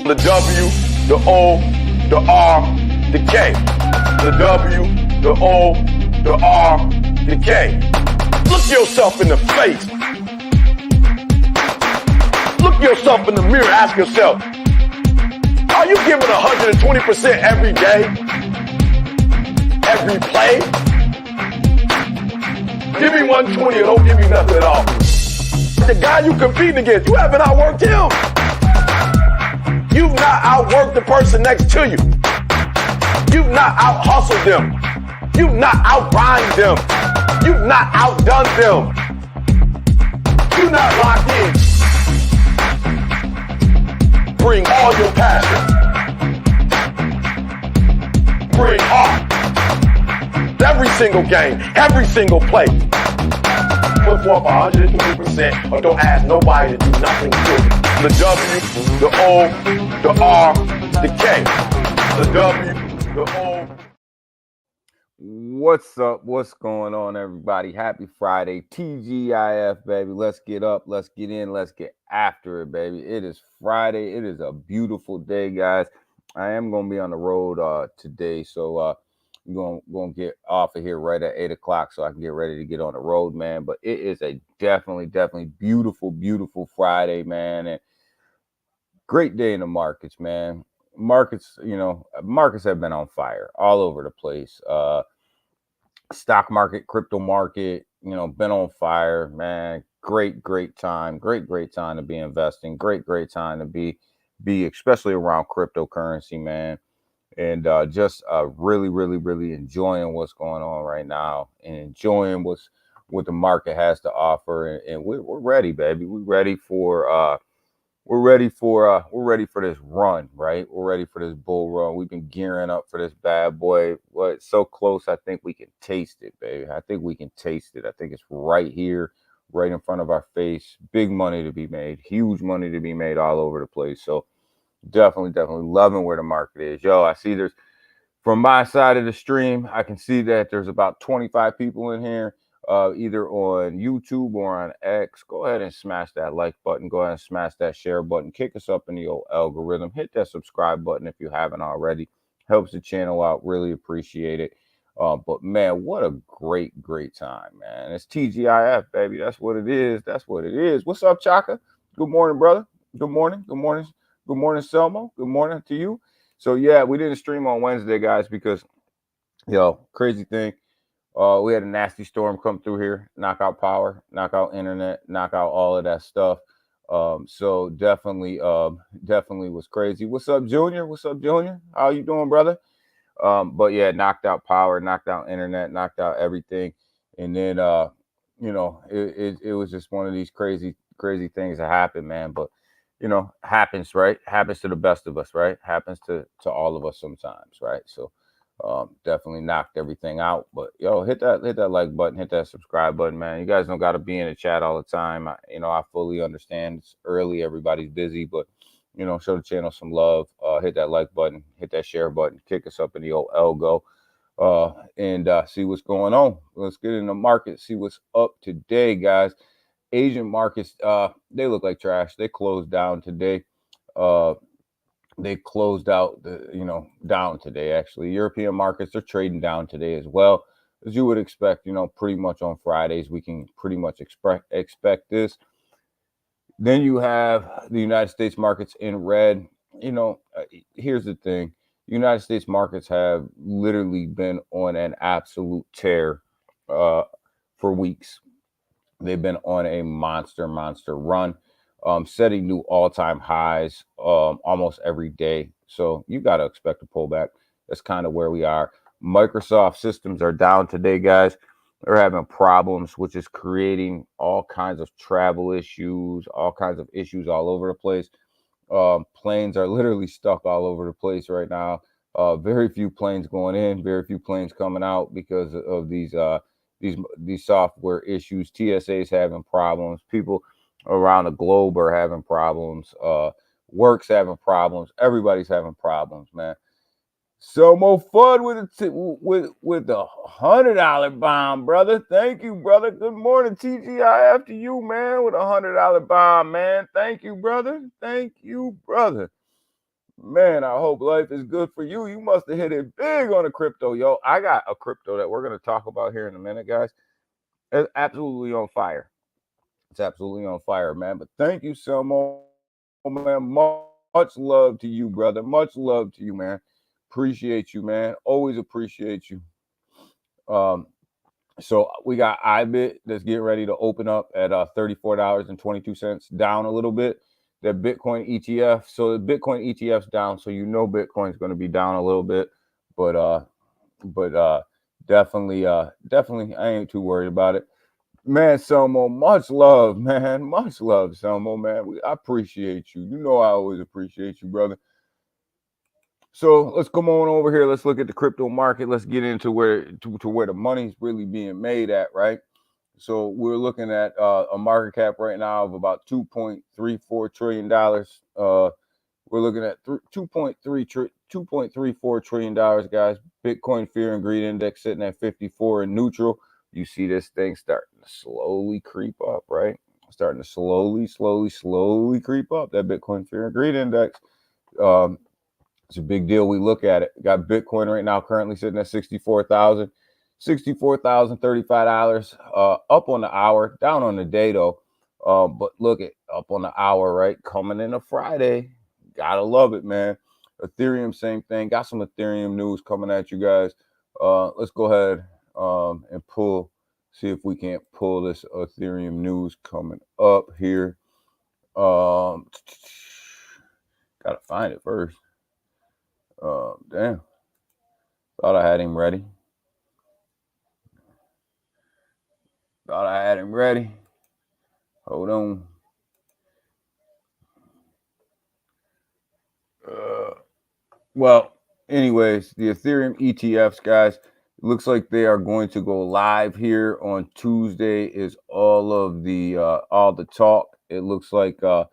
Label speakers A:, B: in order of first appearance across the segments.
A: The W, the O, the R, the K. The W, the O, the R, the K. Look yourself in the face. Look yourself in the mirror. Ask yourself, are you giving 120% every day? Every play? Give me 120 or don't give me nothing at all. The guy you competing against, you haven't outworked him. You've not outworked the person next to you. You've not out-hustled them. You've not out-grind them. You've not outdone them. You're not locked in. Bring all your passion. Bring heart. Every single game, every single play. Put forth 120% or don't ask nobody to do nothing to you. The W, the O, the R, the K. The W, the O.
B: What's up? What's going on, everybody? Happy Friday. TGIF, baby. Let's get up. Let's get in. Let's get after it, baby. It is Friday. It is a beautiful day, guys. I am going to be on the road today, so I'm going to get off of here right at 8 o'clock so I can get ready to get on the road, man. But it is a definitely beautiful, beautiful Friday, man. And great day in the markets, man. Markets have been on fire all over the place. Stock market, crypto market, been on fire, man. Great time. Great time to be investing. Great time to be especially around cryptocurrency, man. And just really enjoying what's going on right now and enjoying what the market has to offer. And we're ready, baby. We're ready for this run, right? We're ready for this bull run. We've been gearing up for this bad boy. Well, it's so close. I think we can taste it, baby. I think we can taste it. I think it's right here, right in front of our face. Big money to be made, huge money to be made all over the place. So definitely loving where the market is. Yo, I see there's, from my side of the stream, I can see that there's about 25 people in here, either on YouTube or on X. Go ahead and smash that like button. Go ahead and smash that share button. Kick us up in the old algorithm. Hit that subscribe button if you haven't already. Helps the channel out. Really appreciate it. But man, what a great time, man. It's TGIF, baby. That's what it is. What's up, Chaka? Good morning, brother. Good morning, Selmo. Good morning to you. So yeah, we didn't stream on Wednesday, guys, because crazy thing. We had a nasty storm come through here, knock out power, knock out internet, knock out all of that stuff. So definitely was crazy. What's up, Junior? How you doing, brother? But yeah, knocked out power, knocked out internet, knocked out everything. And then it was just one of these crazy things that happened, man. But happens, right? Happens to the best of us, right? Happens to all of us sometimes, right? So definitely knocked everything out. But hit that like button, hit that subscribe button, man. You guys don't got to be in the chat all the time. I fully understand it's early, everybody's busy, but show the channel some love. Hit that like button, hit that share button, kick us up in the old algo, and see what's going on. Let's get in the market, see what's up today, guys. Asian markets, they look like trash. They closed down today. They closed out, down today, actually. European markets, they're trading down today as well. As you would expect, pretty much on Fridays, we can pretty much expect this. Then you have the United States markets in red. Here's the thing. United States markets have literally been on an absolute tear for weeks. They've been on a monster run, setting new all-time highs almost every day. So you got to expect a pullback. That's kind of where we are. Microsoft systems are down today, guys. They're having problems, which is creating all kinds of travel issues, all kinds of issues all over the place. Planes are literally stuck all over the place right now. Very few planes going in, very few planes coming out because of these software issues. TSA is having problems. People around the globe are having problems. Work's having problems. Everybody's having problems, man. So more fun with the $100 bomb, brother. Thank you, brother. Good morning, TGIF to you, man, with $100 bomb, man. Thank you, brother. Thank you, brother. Man, I hope life is good for you. You must have hit it big on the crypto, yo. I got a crypto that we're gonna talk about here in a minute, guys. It's absolutely on fire. It's absolutely on fire, man. But thank you, Selmo, man. Much love to you, brother. Much love to you, man. Appreciate you, man. Always appreciate you. So we got IBIT that's getting ready to open up at $34.22, down a little bit. That Bitcoin ETF. So the Bitcoin ETF's down, so you know Bitcoin's going to be down a little bit, but definitely I ain't too worried about it. Man, Selmo, much love, man. Much love, Selmo, man. I appreciate you. You know I always appreciate you, brother. So let's come on over here. Let's look at the crypto market. Let's get into where the money's really being made at, right? So we're looking at a market cap right now of about $2.34 trillion. We're looking at $2.34 trillion, guys. Bitcoin Fear and Greed Index sitting at 54 and neutral. You see this thing starting to slowly creep up, right? Starting to slowly creep up. That Bitcoin Fear and Greed Index. It's a big deal. We look at it. Got Bitcoin right now currently sitting at $64,035. Up on the hour, down on the day though. But look at up on the hour, right? Coming in a Friday. Gotta love it, man. Ethereum, same thing. Got some Ethereum news coming at you guys. Let's go ahead and see if we can't pull this Ethereum news coming up here. Gotta find it first. Damn. Thought I had him ready. Hold on. Well, anyways, the Ethereum ETFs, guys, looks like they are going to go live here on Tuesday. Is all the talk. It looks like the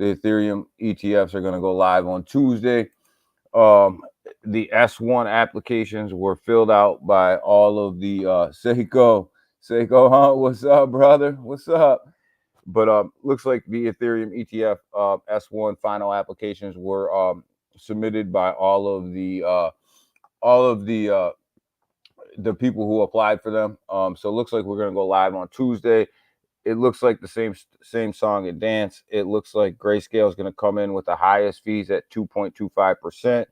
B: Ethereum ETFs are going to go live on Tuesday. The S1 applications were filled out by all of the Seiko, huh? What's up, brother? What's up? But looks like the Ethereum ETF S1 final applications were submitted by all of the people who applied for them. So it looks like we're gonna go live on Tuesday. It looks like the same song and dance. It looks like Grayscale is going to come in with the highest fees at 2.25%. It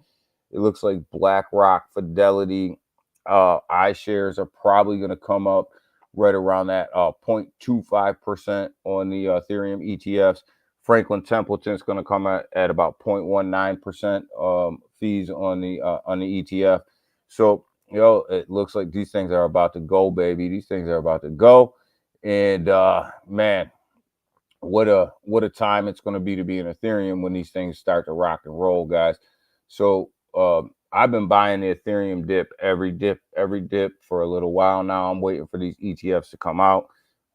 B: looks like BlackRock, Fidelity, iShares are probably going to come up right around that 0.25% on the Ethereum ETFs. Franklin Templeton is going to come at about 0.19% fees on the ETF. So it looks like these things are about to go, baby. These things are about to go. And man, what a time it's going to be in Ethereum when these things start to rock and roll, guys. So I've been buying the Ethereum every dip for a little while now. I'm waiting for these ETFs to come out.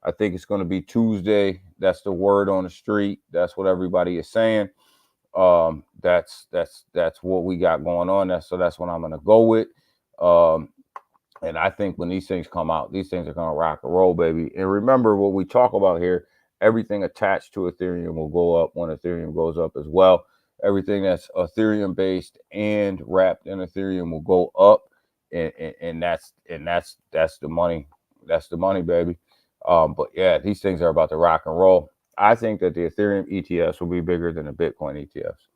B: I think it's going to be Tuesday. That's the word on the street. That's what everybody is saying. That's what we got going on. That's what I'm going to go with. And I think when these things come out, these things are going to rock and roll, baby. And remember what we talk about here, everything attached to Ethereum will go up when Ethereum goes up as well. Everything that's Ethereum based and wrapped in Ethereum will go up. And that's the money. That's the money, baby. But yeah, these things are about to rock and roll. I think that the Ethereum ETFs will be bigger than the Bitcoin ETFs.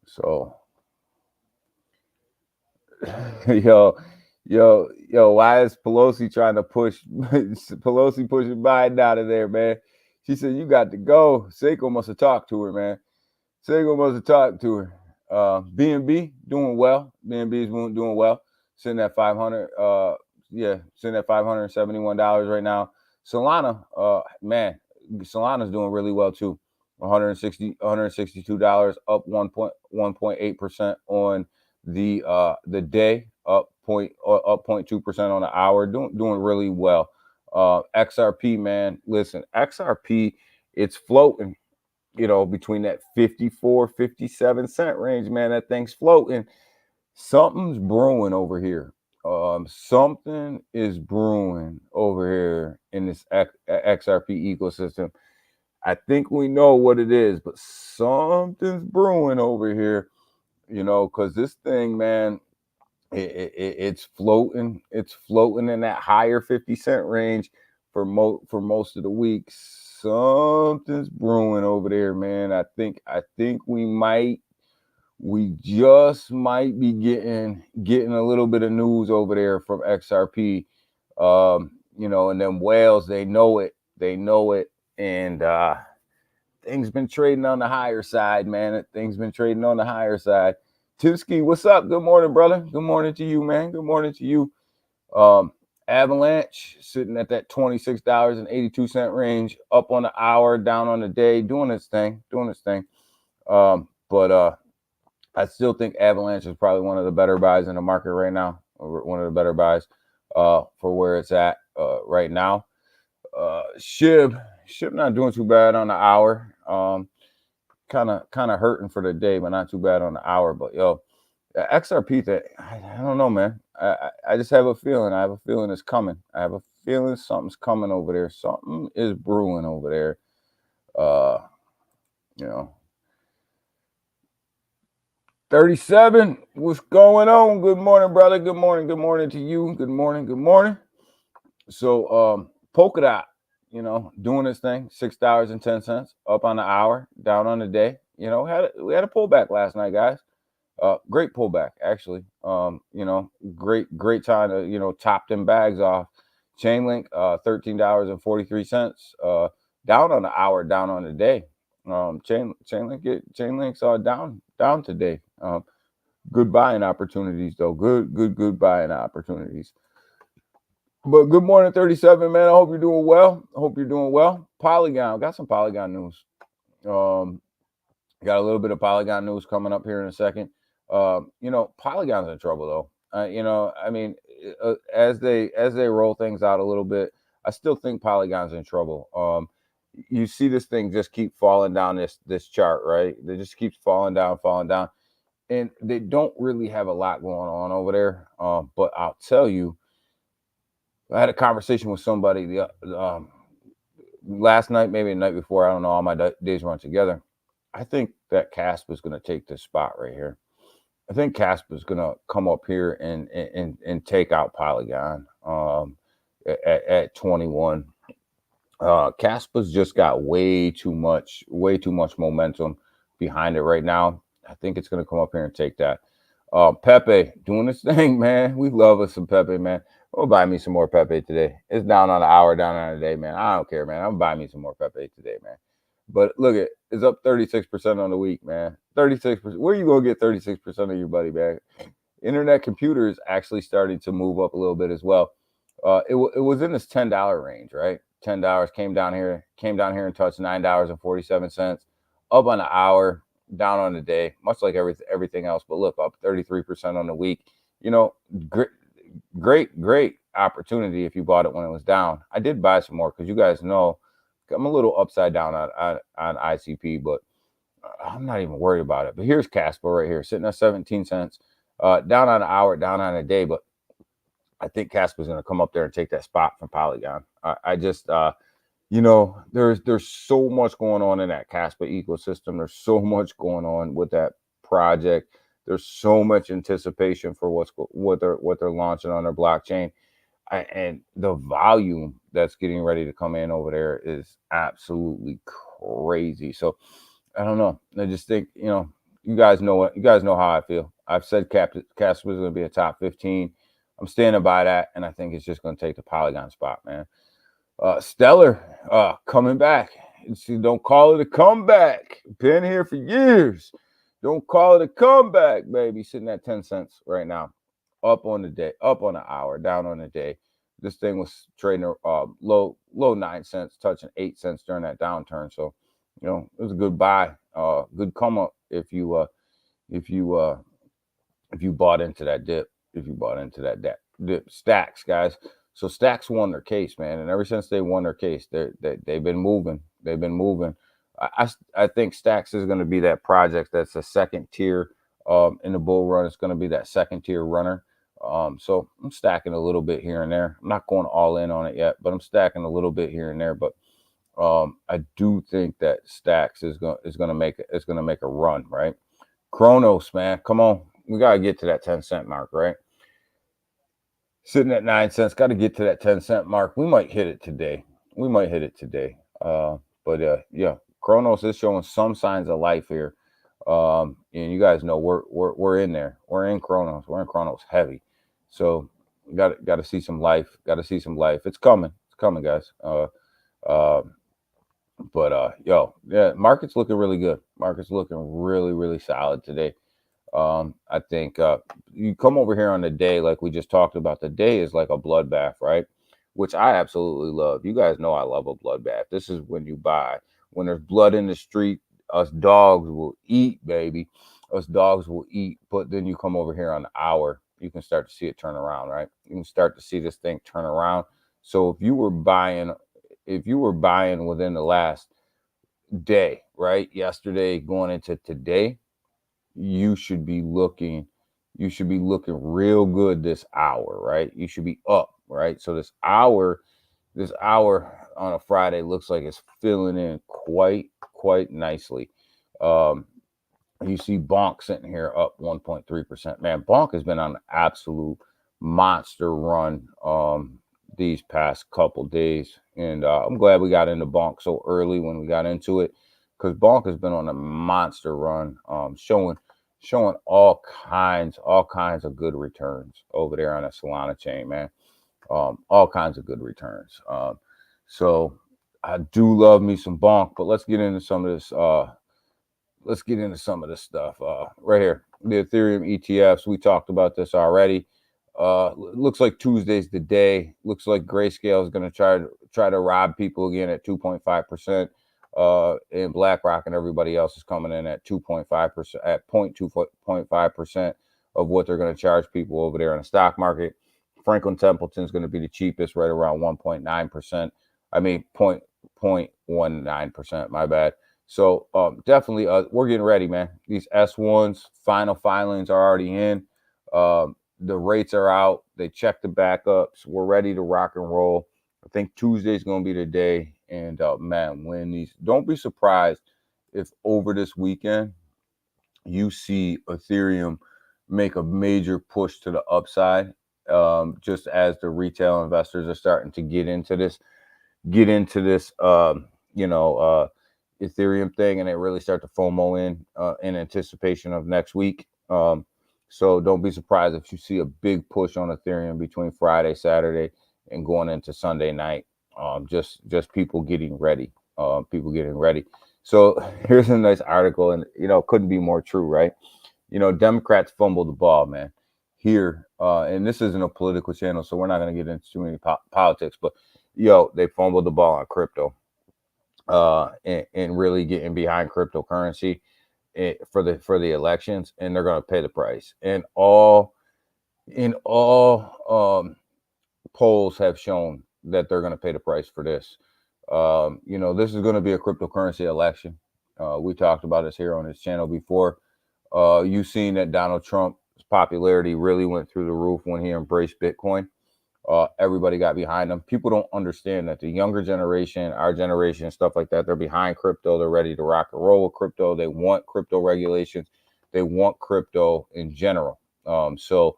B: So, Yo, why is Pelosi trying to pushing Biden out of there, man? She said, you got to go. Seiko must have talked to her, man. Seiko must have talked to her. BNB doing well. BNB is doing well. Sitting at $500. Sitting at $571 right now. Solana, man, Solana's doing really well too. $162, up 1.8% on the day, up 0.2% on the hour, doing really well. XRP, man, listen, XRP, it's floating, between that 54, 57 cent range, man. That thing's floating. something's brewing over here. Something is brewing over here in this XRP ecosystem. I think we know what it is, but something's brewing over here, because this thing, man, it's floating. It's floating in that higher 50-cent range for most of the week. Something's brewing over there, man. I think we just might be getting a little bit of news over there from XRP. And then whales, they know it, and things been trading on the higher side, man. Things been trading on the higher side. Timsky, what's up? Good morning, brother. Good morning to you, man. Good morning to you. Avalanche sitting at that $26.82 range, up on the hour, down on the day, doing its thing. But I still think Avalanche is probably one of the better buys in the market right now. One of the better buys for where it's at right now. SHIB not doing too bad on the hour. Kind of hurting for the day, but not too bad on the hour. But XRP thing, I don't know, man. I just have a feeling. I have a feeling it's coming. I have a feeling something's coming over there. Something is brewing over there. 37, what's going on? Good morning, brother. Good morning to you. Good morning. So Polkadot, doing this thing, $6.10, up on the hour, down on the day. We had a pullback last night, guys. Great pullback, actually. Great time to, top them bags off. Chainlink, $13.43, down on the hour, down on the day. Chainlink's down today. Good buying opportunities, though. Good buying opportunities. But good morning, 37, man. I hope you're doing well. Polygon, got some Polygon news. Got a little bit of Polygon news coming up here in a second. Polygon's in trouble, though. As they roll things out a little bit, I still think Polygon's in trouble. You see this thing just keep falling down this chart, right? They just keeps falling down, and they don't really have a lot going on over there. But I'll tell you, I had a conversation with somebody last night, maybe the night before. I don't know. All my days run together. I think that Casper is going to take this spot right here. I think Casper is going to come up here and take out Polygon at 21. Casper's just got way too much momentum behind it right now. I think it's going to come up here and take that. Pepe doing this thing, man. We love us some Pepe, man. I'm gonna buy me some more Pepe today. It's down on the hour, down on the day, man. I don't care, man. I'm buying me some more Pepe today, man. But look, it's up 36% on the week, man. 36%. Where are you gonna get 36% of your buddy back? Internet Computer is actually starting to move up a little bit as well. It was in this $10 range, right? $10 came down here and touched $9.47. Up on the hour, down on the day, much like everything else. But look, up 33% on the week. Great opportunity if you bought it when it was down. I did buy some more because you guys know I'm a little upside down on ICP, but I'm not even worried about it. But here's Casper right here, sitting at 17 cents, down on the hour, down on the day. But I think Casper's going to come up there and take that spot from Polygon. I just, there's so much going on in that Casper ecosystem. There's so much going on with that project. There's so much anticipation for what they're launching on their blockchain, and the volume that's getting ready to come in over there is absolutely crazy. So I don't know. I just think you guys know how I feel. I've said Casper is going to be a top 15. I'm standing by that, and I think it's just going to take the Polygon spot, man. Stellar coming back. Don't call it a comeback. Been here for years. Don't call it a comeback, baby. Sitting at 10 cents right now. Up on the day, up on the hour, down on the day. This thing was trading low 9 cents, touching 8 cents during that downturn. So, it was a good buy. Good come up if you bought into that dip. Stacks, guys. So Stacks won their case, man. And ever since they won their case, they've been moving. I think Stacks is going to be that project that's a second tier in the bull run. It's going to be that second tier runner. So I'm stacking a little bit here and there. I'm not going all in on it yet, but I'm stacking a little bit here and there. But I do think that Stacks is gonna make a run, right? Kronos, man, come on, we gotta get to that 10-cent mark, right? Sitting at 9 cents, got to get to that 10-cent mark. We might hit it today. But yeah, Kronos is showing some signs of life here. And you guys know we're in there. We're in Kronos. We're in Kronos heavy. So got to see some life. Got to see some life. It's coming. It's coming, guys. Yo, yeah, market's looking really good. Market's looking really, really solid today. I think you come over here on the day, like we just talked about. The day is like a bloodbath, right? Which I absolutely love. You guys know I love a bloodbath. This is when you buy. When there's blood in the street, us dogs will eat, baby. Us dogs will eat. But then you come over here on the hour, you can start to see it turn around, right? You can start to see this thing turn around. So if you were buying within the last day, right? Yesterday going into today, you should be looking real good this hour, right? You should be up, right? So this hour on a Friday looks like it's filling in quite nicely. You see Bonk sitting here up 1.3%. Man, Bonk has been on an absolute monster run these past couple days. And I'm glad we got into Bonk so early when we got into it, because Bonk has been on a monster run, showing all kinds of good returns over there on the Solana chain, man. All kinds of good returns. So I do love me some Bonk, but let's get into some of this. Stuff right here. The Ethereum ETFs. We talked about this already. Looks like Tuesday's the day. Looks like Grayscale is going to try to rob people again at 2.5%. And BlackRock and everybody else is coming in at 2.5%, at 0.5% of what they're going to charge people over there in the stock market. Franklin Templeton is going to be the cheapest, right around 1.9%. I mean, 0.19%. My bad. So definitely, we're getting ready, man. These S1s, final filings are already in. The rates are out. They checked the backups. We're ready to rock and roll. I think Tuesday's going to be the day. And man, when these, don't be surprised if over this weekend you see Ethereum make a major push to the upside, just as the retail investors are starting to get into this, Ethereum thing, and they really start to FOMO in anticipation of next week. So don't be surprised if you see a big push on Ethereum between Friday, Saturday, and going into Sunday night. Just people getting ready. So here's a nice article, and couldn't be more true, right? Democrats fumbled the ball, man. Here, and this isn't a political channel, so we're not going to get into too many politics, but they fumbled the ball on crypto, and really getting behind cryptocurrency for the elections, and they're going to pay the price. And all polls have shown that they're going to pay the price for this. This is going to be a cryptocurrency election. We talked about this here on this channel before. You've seen that Donald Trump's popularity really went through the roof when he embraced Bitcoin. Everybody got behind him. People don't understand that the younger generation, our generation, stuff like that, they're behind crypto. They're ready to rock and roll with crypto. They want crypto regulations. They want crypto in general. So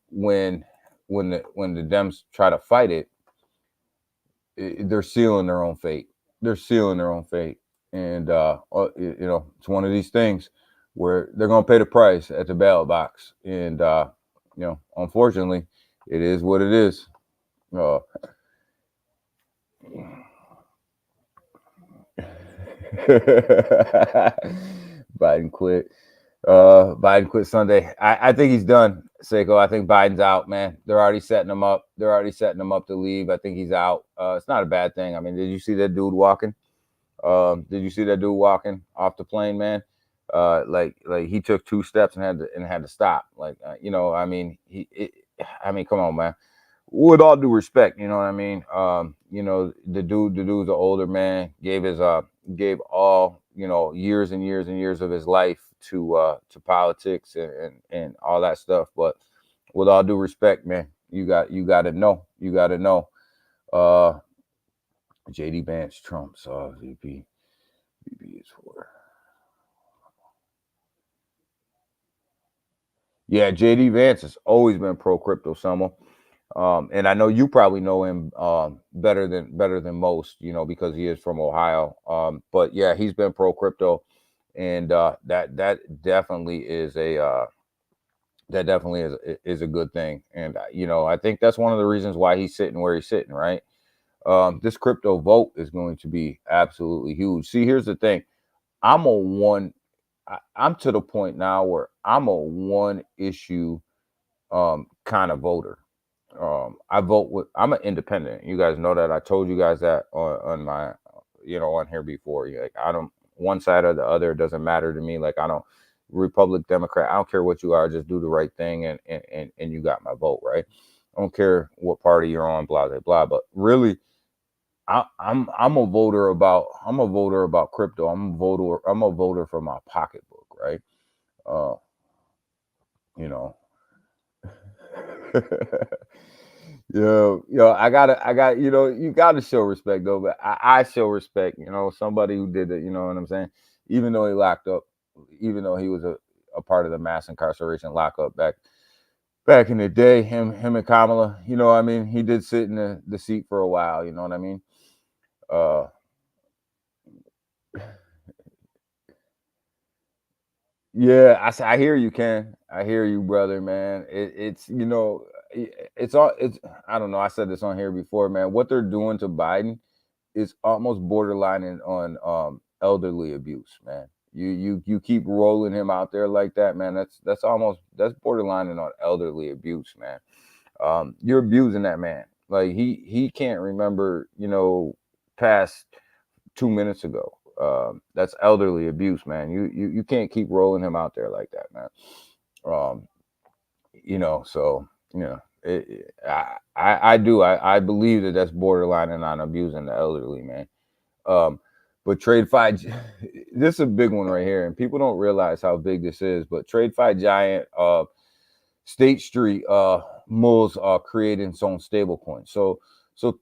B: when the Dems try to fight it, they're sealing their own fate. And it's one of these things where they're going to pay the price at the ballot box. And unfortunately, it is what it is. Biden quit. Biden quit Sunday. I think he's done, Seiko. I think Biden's out, man. They're already setting him up. To leave. I think he's out. It's not a bad thing. I mean, did you see that dude walking? Did you see that dude walking off the plane, man? Like he took 2 steps and had to stop. Come on, man. With all due respect, you know what I mean? The dude's an older man, gave all, years and years and years of his life, to politics and all that stuff. But with all due respect, man, you got to know. You got to know. JD Vance Trump's VP is for. Yeah, JD Vance has always been pro crypto, Selma. And I know you probably know him better than most, because he is from Ohio. But yeah, he's been pro crypto, and that definitely is a good thing. And I think that's one of the reasons why he's sitting where he's sitting, right? This crypto vote is going to be absolutely huge. See, here's the thing: I'm to the point now where I'm a one issue kind of voter. I'm an independent. You guys know that. I told you guys that on my, on here before. Like, I don't, one side or the other, it doesn't matter to me. Like, I don't, Republic, Democrat, I don't care what you are, just do the right thing and you got my vote, right? I don't care what party you're on, blah, blah, blah. But really, I'm a voter about crypto. I'm a voter for my pocketbook, right? I got you gotta show respect though, but I show respect, somebody who did it, you know what I'm saying? Even though he locked up, even though he was a part of the mass incarceration lockup back in the day, him and Kamala, I mean, he did sit in the seat for a while, you know what I mean? Yeah, I hear you, Ken. I hear you, brother, man. It's I don't know. I said this on here before, man. What they're doing to Biden is almost borderline on elderly abuse, man. You keep rolling him out there like that, man. That's borderline on elderly abuse, man. You're abusing that man. Like he can't remember, past 2 minutes ago. That's elderly abuse, man. You can't keep rolling him out there like that, man. I believe that's borderline and on abusing the elderly, man. But TradeFi, this is a big one right here, and people don't realize how big this is. But TradeFi giant State Street Mull's creating its own stablecoin. So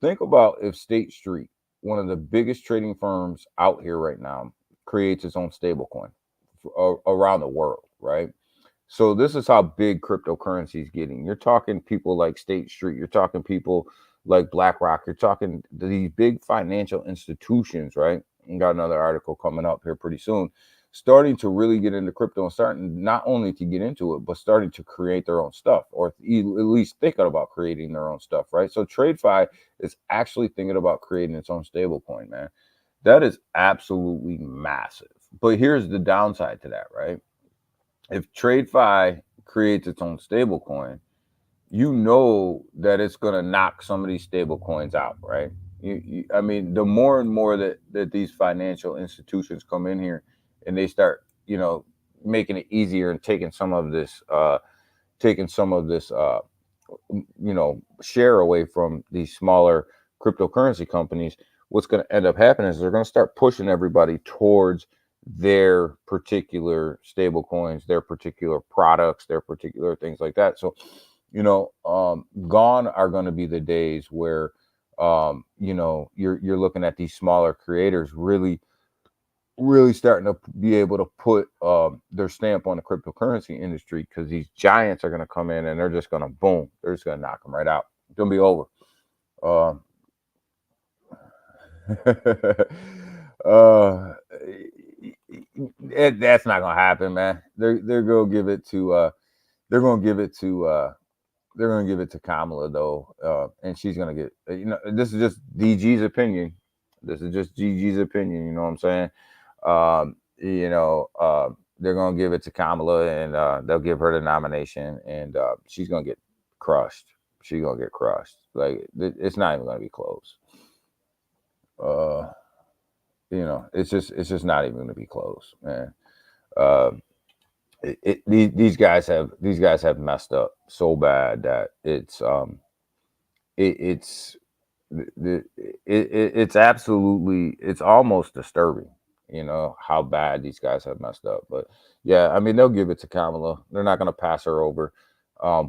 B: think about if State Street, one of the biggest trading firms out here right now, creates its own stablecoin around the world, right? So this is how big cryptocurrency is getting. You're talking people like State Street. You're talking people like BlackRock. You're talking these big financial institutions, right? And got another article coming up here pretty soon, starting to really get into crypto and starting not only to get into it, but starting to create their own stuff, or at least thinking about creating their own stuff, right? So TradeFi is actually thinking about creating its own stablecoin, man. That is absolutely massive. But here's the downside to that, right? If TradeFi creates its own stablecoin, you know that it's going to knock some of these stablecoins out, right? I mean, the more and more that these financial institutions come in here and they start, making it easier and taking some of this, share away from these smaller cryptocurrency companies, what's going to end up happening is they're going to start pushing everybody towards their particular stable coins, their particular products, their particular things like that. So, gone are going to be the days where, you're looking at these smaller creators really starting to be able to put their stamp on the cryptocurrency industry, because these giants are going to come in and they're just going to boom. They're just going to knock them right out. It's going to be over. That's not going to happen, man. They're going to give it to they're going to give it to Kamala, though, and she's going to get, this is just DG's opinion. This is just GG's opinion, you know what I'm saying? They're going to give it to Kamala, and they'll give her the nomination, and she's going to get crushed. She's going to get crushed. Like, it's not even going to be close. It's just not even going to be close, man. These guys have messed up so bad that it's absolutely, it's almost disturbing. how bad these guys have messed up. But yeah, I mean, they'll give it to Kamala. They're not going to pass her over.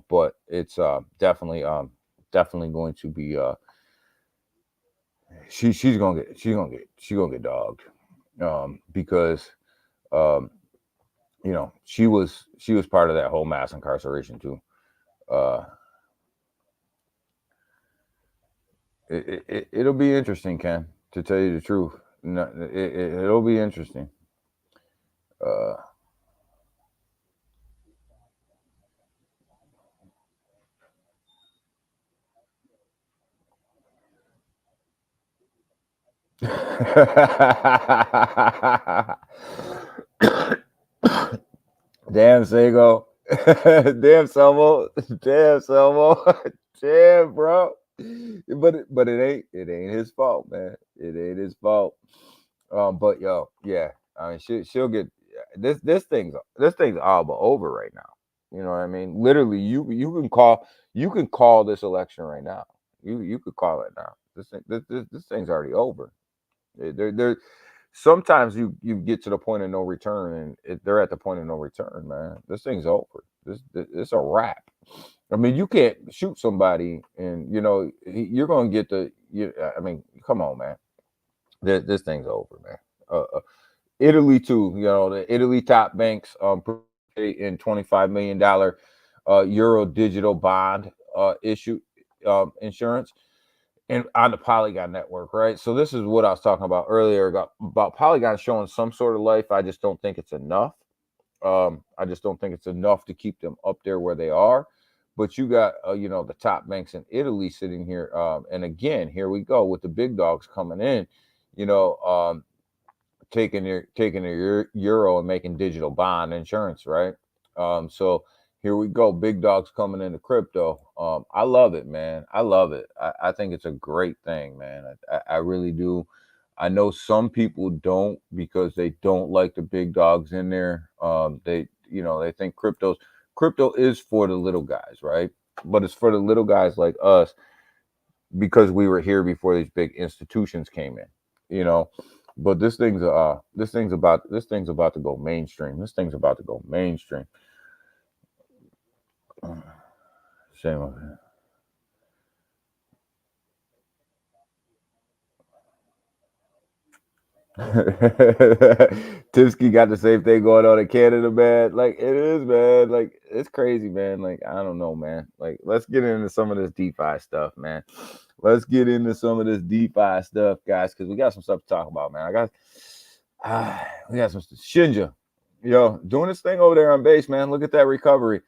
B: But it's definitely going to be she's gonna get dogged. Because um, she was part of that whole mass incarceration too. Uh, it'll be interesting, Ken, to tell you the truth. No, it'll be interesting. Uh, Damn, Sago. Damn, Selmo. Damn, Selmo. Damn, bro. But it ain't his fault, man. It ain't his fault. But yo, yeah. I mean, she'll get this thing's all but over right now. You know what I mean? Literally, you can call this election right now. You could call it now. This thing's already over. They're sometimes you get to the point of no return, and they're at the point of no return, man. This thing's over. It's a wrap. I mean, you can't shoot somebody, and you're gonna get I mean, come on, man. This thing's over, man. Italy too. The Italy top banks in $25 million euro digital bond issue insurance and on the Polygon network, right? So this is what I was talking about earlier about Polygon showing some sort of life. I just don't think it's enough. I just don't think it's enough to keep them up there where they are. But you got the top banks in Italy sitting here, and again, here we go with the big dogs coming in, you know, taking their euro and making digital bond insurance, right? So here we go, big dogs coming into crypto. I love it, man. I love it. I think it's a great thing, man. I really do. I know some people don't because they don't like the big dogs in there. They think crypto is for the little guys, right? But it's for the little guys like us because we were here before these big institutions came in, you know. But this thing's about to go mainstream. This thing's about to go mainstream. Shame on it. Tipsky got the same thing going on in Canada, man. Like it is, man. Like it's crazy, man. Like I don't know, man. Like let's get into some of this DeFi stuff, man. Let's get into some of this DeFi stuff, guys, because we got some stuff to talk about, man. We got some Shinja, doing this thing over there on base, man. Look at that recovery.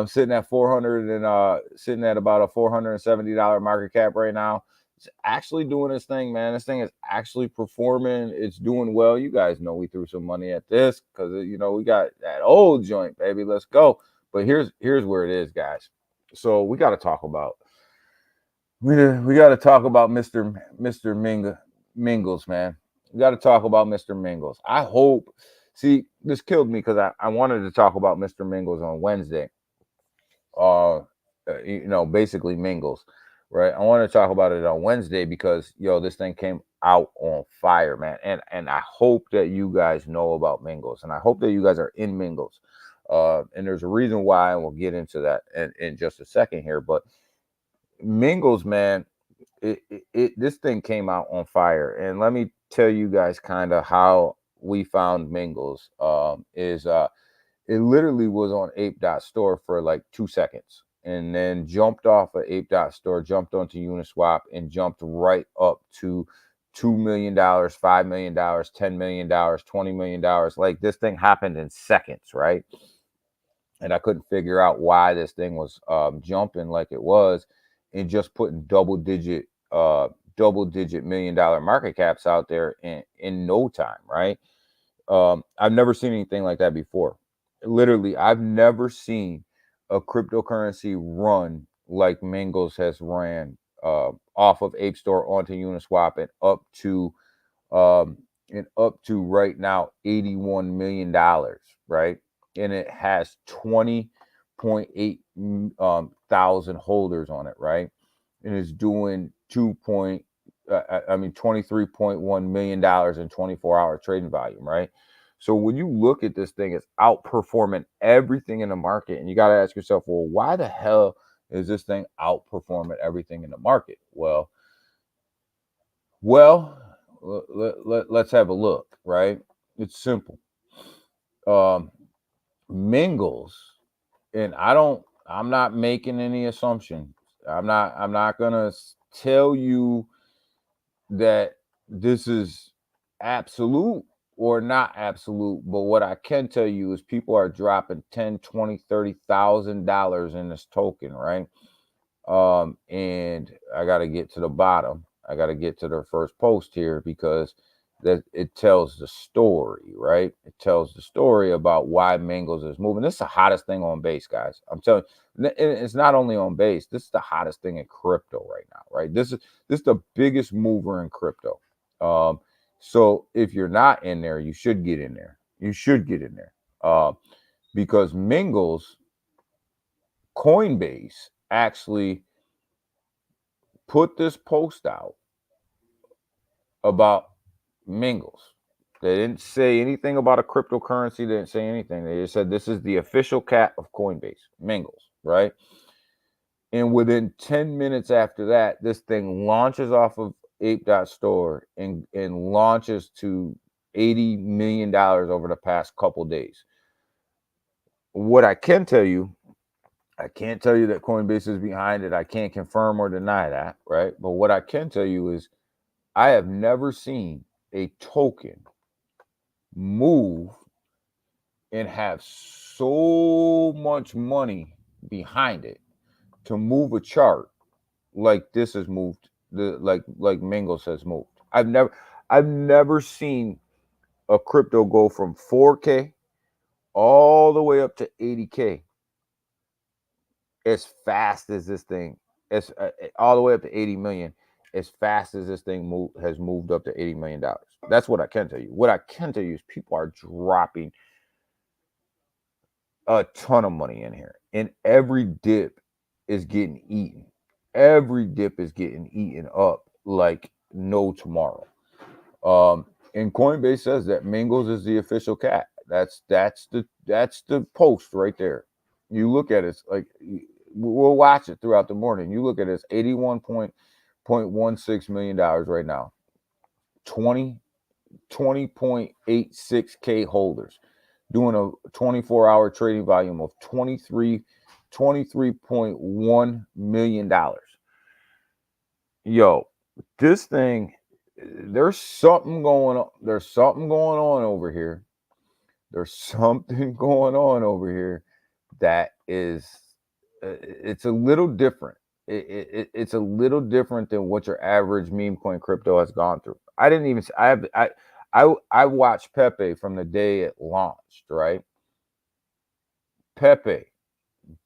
B: Sitting at 400 and sitting at about a $470 market cap right now. It's actually doing this thing, man. This thing is actually performing. It's doing well. You guys know we threw some money at this because we got that old joint, baby. Let's go. But here's where it is, guys. So we got to talk about Mr. Mingles, man. We got to talk about Mr. Mingles. I hope. See, this killed me because I wanted to talk about Mr. Mingles on Wednesday. Basically Mingles, right? I want to talk about it on Wednesday because this thing came out on fire, man. And I hope that you guys know about Mingles, and I hope that you guys are in Mingles. And there's a reason why, and we'll get into that in just a second here. But Mingles, man, this thing came out on fire, and let me tell you guys kind of how we found Mingles. It literally was on Ape.store for like 2 seconds and then jumped off of Ape.store, jumped onto Uniswap, and jumped right up to $2 million, $5 million, $10 million, $20 million. Like this thing happened in seconds, right? And I couldn't figure out why this thing was jumping like it was and just putting double digit $1 million market caps out there in no time, right? I've never seen anything like that before. Literally, I've never seen a cryptocurrency run like Mingles has ran off of Ape Store onto Uniswap and up to right now $81 million, right? And it has 20.8 thousand holders on it, right? And it's doing I mean, $23.1 million in 24-hour trading volume, right? So when you look at this thing, it's outperforming everything in the market. And you got to ask yourself, well, why the hell is this thing outperforming everything in the market? Well, let's have a look, right? It's simple. Mingles, and I'm not making any assumption. I'm not gonna tell you that this is absolute or not absolute, but what I can tell you is people are dropping 10, 20, $30,000 in this token, right? And I got to get to the bottom. I got to get to their first post here because that it tells the story, right? It tells the story about why Mingles is moving. This is the hottest thing on base, guys. I'm telling you, it's not only on base. This is the hottest thing in crypto right now, right? This is the biggest mover in crypto. So if you're not in there, you should get in there. You should get in there because Mingles, Coinbase actually put this post out about Mingles. They didn't say anything about a cryptocurrency. They didn't say anything. They just said this is the official cat of Coinbase, Mingles, right? And within 10 minutes after that, this thing launches off of Ape.store and launches to $80 million over the past couple days. What I can tell you, I can't tell you that Coinbase is behind it. I can't confirm or deny that, right? But what I can tell you is I have never seen a token move and have so much money behind it to move a chart like this has moved, like Mingles has moved. I've never seen a crypto go from 4K all the way up to 80K as fast as this thing, as all the way up to 80 million, as fast as this thing has moved up to $80 million. That's what I can tell you. What I can tell you is people are dropping a ton of money in here, and every dip is getting eaten. Every dip is getting eaten up like no tomorrow. And Coinbase says that Mingles is the official cat. That's the post right there. You look at it, it's like we'll watch it throughout the morning. You look at it, it's $81.16 million right now. 20.86K holders, doing a 24-hour trading volume of $23.1 million. Yo, this thing, there's something going on. There's something going on over here. There's something going on over here that is, it's a little different. It's a little different than what your average meme coin crypto has gone through. I watched Pepe from the day it launched, right? Pepe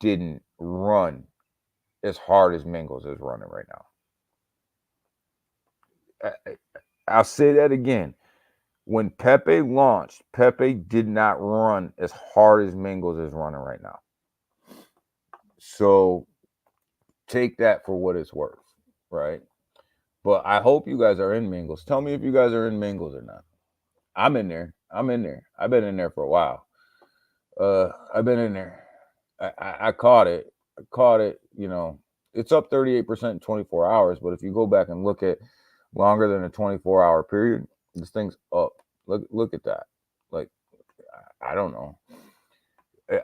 B: didn't run as hard as Mingles is running right now. I'll say that again. When Pepe launched, Pepe did not run as hard as Mingles is running right now. So take that for what it's worth, right? But I hope you guys are in Mingles. Tell me if you guys are in Mingles or not. I'm in there. I've been in there for a while. I've been in there. I caught it. You know, it's up 38% in 24 hours. But if you go back and look at longer than a 24-hour period, this thing's up. Look at that. Like, I don't know.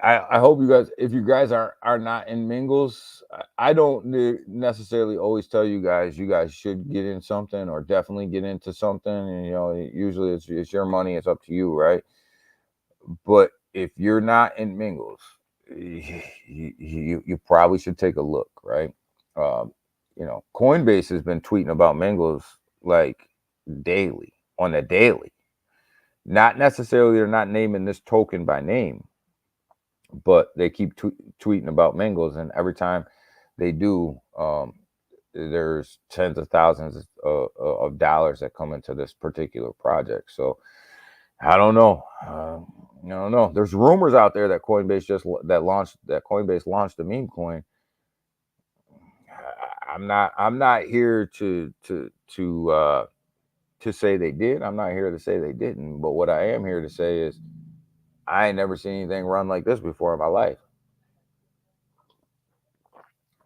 B: I hope you guys, if you guys are not in Mingles, I don't necessarily always tell you guys should get in something or definitely get into something. And, you know, usually it's your money. It's up to you, right? But if you're not in Mingles, you probably should take a look, right? You know, Coinbase has been tweeting about Mingles like daily, on a daily. Not necessarily, they're not naming this token by name, but they keep tweeting about Mingles, and every time they do, there's tens of thousands of dollars that come into this particular project. So I don't know. I don't know. There's rumors out there that Coinbase Coinbase launched a meme coin. I'm not here to to say they did. I'm not here to say they didn't. But what I am here to say is I ain't never seen anything run like this before in my life.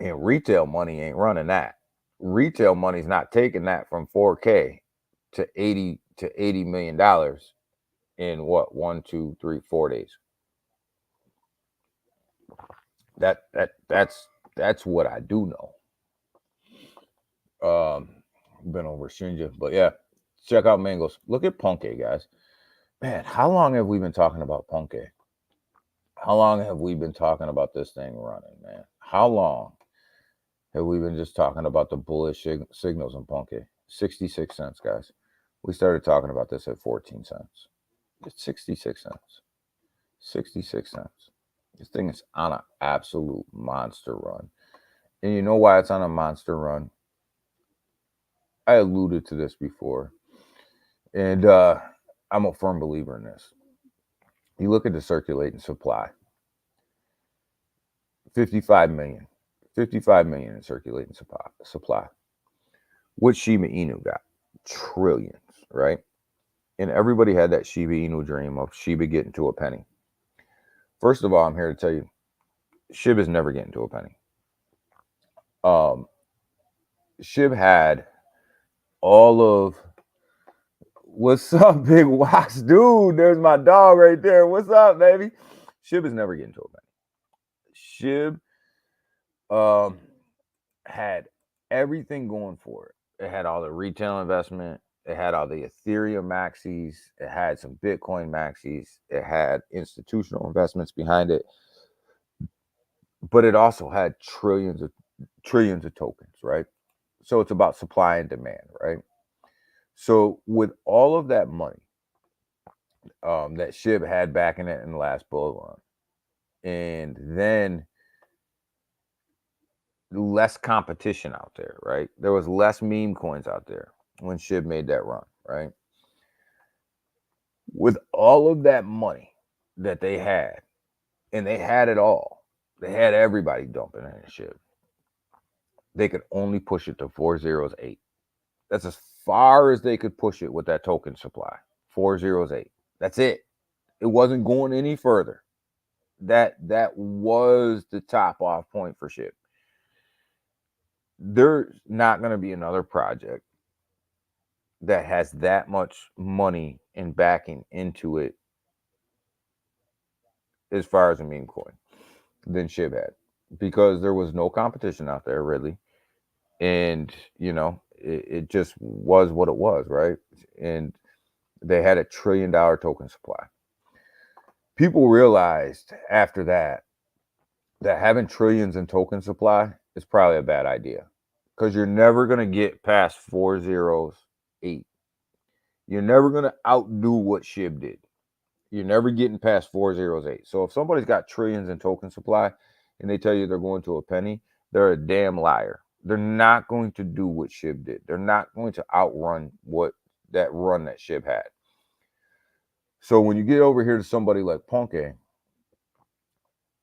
B: And retail money ain't running that. Retail money's not taking that from 4K to 80 million dollars in what 1, 2, 3, 4 days. That's what I do know. Been over Shinja, but yeah, check out Mangos. Look at Punke, guys. Man, how long have we been talking about Punke? How long have we been talking about this thing running, man? How long have we been just talking about the bullish signals in Punke? 66 cents, guys. We started talking about this at 14 cents. It's 66 cents. 66 cents. This thing is on an absolute monster run. And you know why it's on a monster run? I alluded to this before. And I'm a firm believer in this. You look at the circulating supply. 55 million in circulating supply. What Shiba Inu got? Trillions, right? And everybody had that Shiba Inu dream of Shiba getting to a penny. First of all, I'm here to tell you, Shiba's never getting to a penny. Shib had all of... What's up, Big Wax? Dude, there's my dog right there. What's up, baby? Shib is never getting to a penny. Shib had everything going for it. It had all the retail investment. It had all the Ethereum maxis. It had some Bitcoin maxis. It had institutional investments behind it. But it also had trillions of tokens, right? So it's about supply and demand, right? So with all of that money that Shib had backing it in the last bull run, and then less competition out there, right? There was less meme coins out there when Shib made that run, right? With all of that money that they had, and they had it all, they had everybody dumping in Shib. They could only push it to 408. That's as far as they could push it with that token supply. 408. That's it. It wasn't going any further. That was the top off point for Shib. There's not going to be another project that has that much money and backing into it as far as a meme coin than Shib had, because there was no competition out there really. And, you know, it just was what it was, right? And they had $1 trillion token supply. People realized after that having trillions in token supply is probably a bad idea, because you're never going to get past 408. You're never going to outdo what Shib did. You're never getting past 408. So if somebody's got trillions in token supply and they tell you they're going to a penny, they're a damn liar. They're not going to do what Shib did. They're not going to outrun that run that Shib had. So when you get over here to somebody like Punke,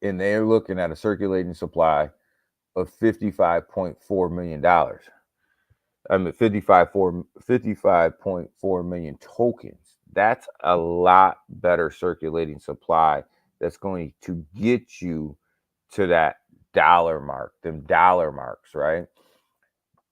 B: and they're looking at a circulating supply of $55.4 million. I mean, 55.4 million tokens. That's a lot better circulating supply that's going to get you to that dollar mark, them dollar marks, right?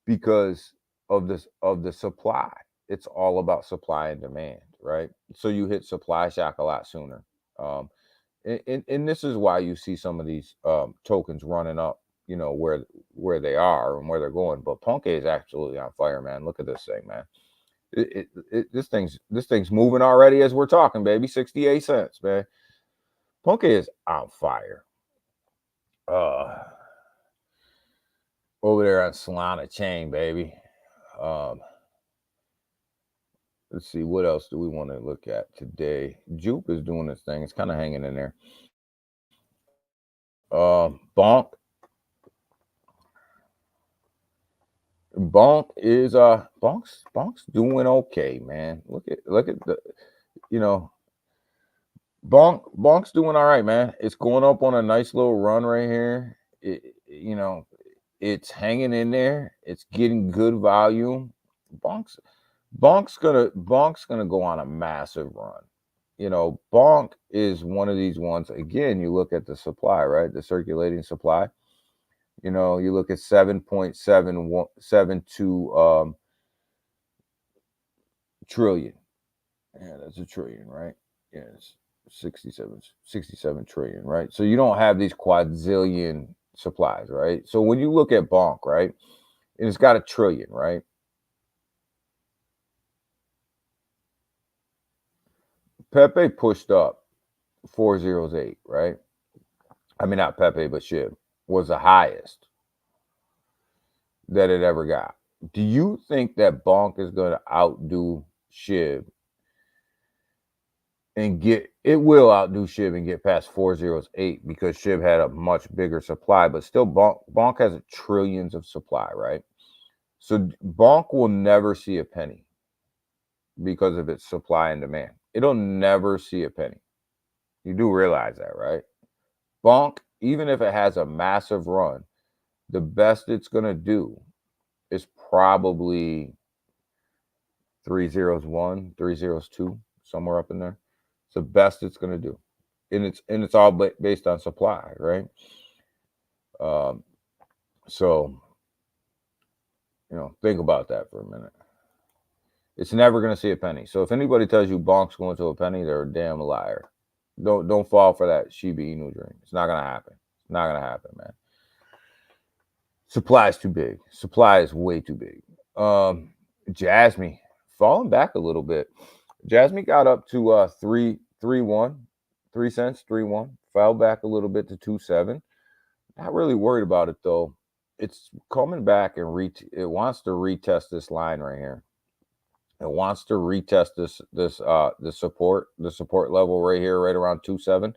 B: Because of the supply. It's all about supply and demand, right? So you hit supply shock a lot sooner. And this is why you see some of these tokens running up, you know, where they are and where they're going. But Punke is absolutely on fire, man. Look at this thing, man. This thing's moving already as we're talking, baby. 68 cents, man. Punke is on fire. Over there on Solana chain, baby. Let's see, what else do we want to look at today? Jupe is doing this thing. It's kind of hanging in there. Bonk is Bonk's doing okay, man. Look at the, you know, Bonk's doing all right, man. It's going up on a nice little run right here. You know, it's hanging in there. It's getting good volume. Bonk's gonna go on a massive run. Bonk is one of these ones. Again, you look at the supply, right? The circulating supply. You look at 7.772 trillion. Yeah, that's a trillion, right? Yeah, it's 67 trillion, right? So you don't have these quadzillion supplies, right? So when you look at Bonk, right, and it's got a trillion, right? Pepe pushed up 408, right? I mean, not Pepe, but Shib was the highest that it ever got. Do you think that Bonk is going to outdo Shib and it will outdo Shib and get past 408 because Shib had a much bigger supply, but still Bonk has trillions of supply, right? So Bonk will never see a penny because of its supply and demand. It'll never see a penny. You do realize that, right? Bonk, even if it has a massive run, the best it's going to do is probably 301, 302, somewhere up in there. It's the best it's going to do. And it's all based on supply, right? So, think about that for a minute. It's never going to see a penny. So if anybody tells you Bonk's going to a penny, they're a damn liar. Don't fall for that Shiba Inu dream. It's not going to happen. It's not going to happen, man. Supply is too big. Supply is way too big. Jasmine falling back a little bit. Jasmine got up to 3.1, 3 cents, 3.1. Fell back a little bit to 2.7. Not really worried about it though. It's coming back and it wants to retest this line right here. It wants to retest the support level right here, right around 2.7.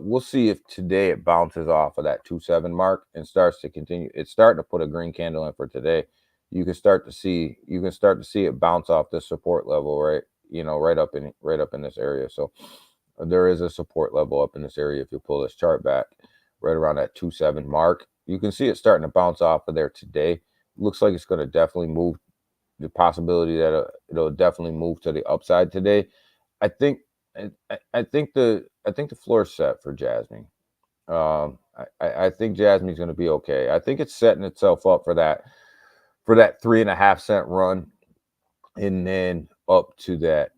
B: We'll see if today it bounces off of that 2.7 mark and starts to continue. It's starting to put a green candle in for today. You can start to see it bounce off the support level, right? Right up in this area. So there is a support level up in this area. If you pull this chart back right around that 2.7 mark, you can see it starting to bounce off of there today. Looks like it's going to definitely move. The possibility that it'll definitely move to the upside today. I think the floor is set for Jasmine. I think Jasmine's going to be okay. I think it's setting itself up for that 3.5 cent run, and then up to that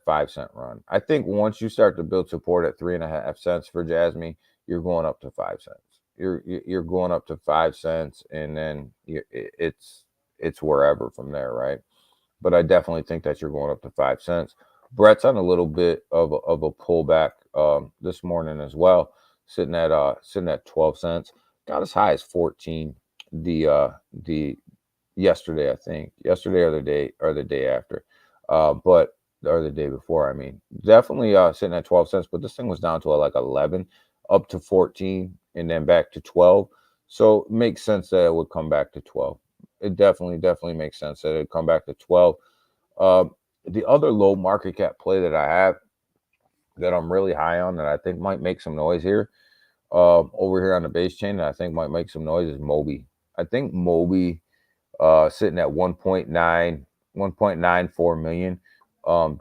B: 5 cent run. I think once you start to build support at 3.5 cents for Jasmine, you're going up to 5 cents. You're going up to 5 cents, and then it's wherever from there, right? But I definitely think that you're going up to 5 cents. Brett's on a little bit of a pullback this morning as well, sitting at 12 cents. Got as high as 14 the yesterday, I think. Yesterday or the day after. Or the day before, I mean. Definitely sitting at 12 cents, but this thing was down to like 11, up to 14, and then back to 12. So it makes sense that it would come back to 12. It definitely makes sense that it'd come back to 12. The other low market cap play that I have that I'm really high on that I think might make some noise here, over here on the base chain, that I think might make some noise is Moby. I think Moby sitting at 1.94 million,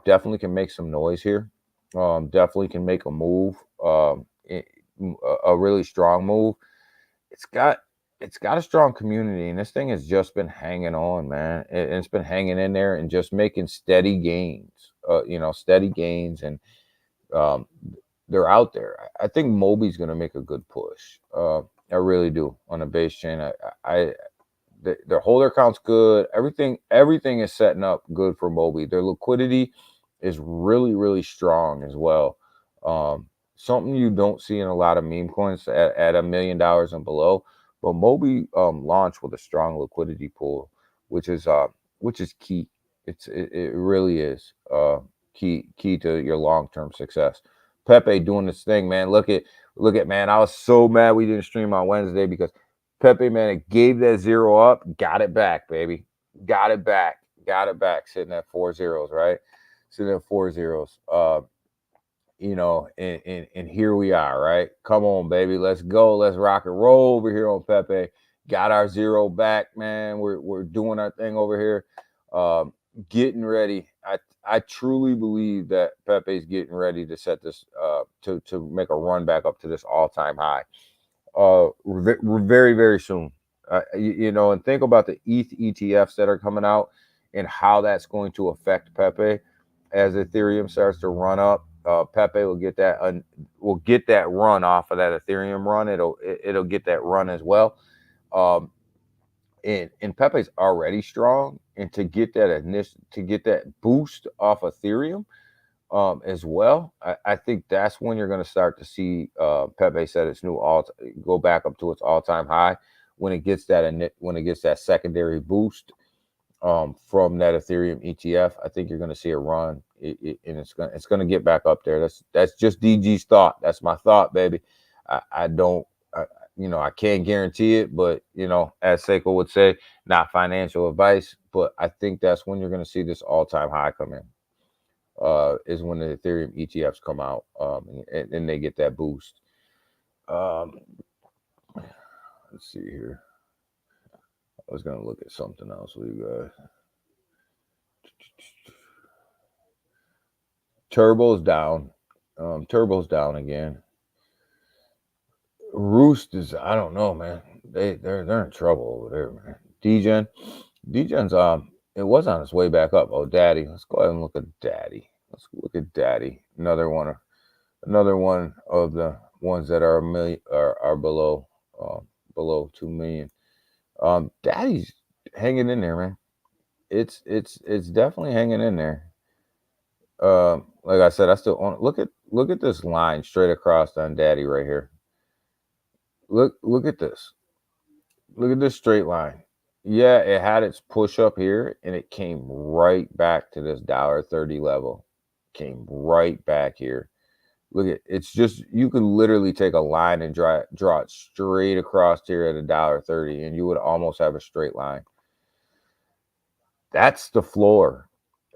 B: definitely can make some noise here. Definitely can make a move, a really strong move. It's got a strong community, and this thing has just been hanging on, man. It's been hanging in there and just making steady gains, and they're out there. I think Moby's going to make a good push. I really do on the base chain. Their holder count's good. Everything is setting up good for Moby. Their liquidity is really, really strong as well. Something you don't see in a lot of meme coins at $1 million and below. But Moby launched with a strong liquidity pool, which is key. It really is key to your long-term success. Pepe doing this thing, man. Look at man. I was so mad we didn't stream on Wednesday because Pepe, man, it gave that 0 up, got it back, baby. Got it back. Sitting at 4 zeros, right? Sitting at 4 zeros. And here we are, right? Come on, baby. Let's go. Let's rock and roll over here on Pepe. Got our 0 back, man. We're doing our thing over here. Getting ready. I truly believe that Pepe's getting ready to set this to make a run back up to this all-time high. Very, very soon. And think about the ETH ETFs that are coming out and how that's going to affect Pepe as Ethereum starts to run up. Pepe will get that run off of that Ethereum run. It'll get that run as well. And Pepe's already strong, and to get that boost off Ethereum as well, I think that's when you're going to start to see Pepe set its go back up to its all-time high when it gets that secondary boost from that Ethereum ETF. I think you're going to see a run, and it's going to get back up there. That's just DG's thought. That's my thought, baby. I can't guarantee it, but as Seiko would say, not financial advice. But I think that's when you're going to see this all-time high come in. Is when the Ethereum ETFs come out, and they get that boost. Let's see here. I was gonna look at something else with you guys. Turbo's down. Turbo's down again. Roost is, I don't know, man. They're in trouble over there, man. Degen's it was on its way back up. Oh, Daddy. Let's go ahead and look at Daddy. Let's look at Daddy. Another one of the ones that are below 2 million. Daddy's hanging in there, man. It's definitely hanging in there. Like I said, I still own it. Look at this line straight across on Daddy right here. Look at this. Look at this straight line. Yeah, it had its push up here, and it came right back to this $1.30 level. Came right back here. Look at it's just, you could literally take a line and draw it straight across here at $1.30, and you would almost have a straight line. That's the floor.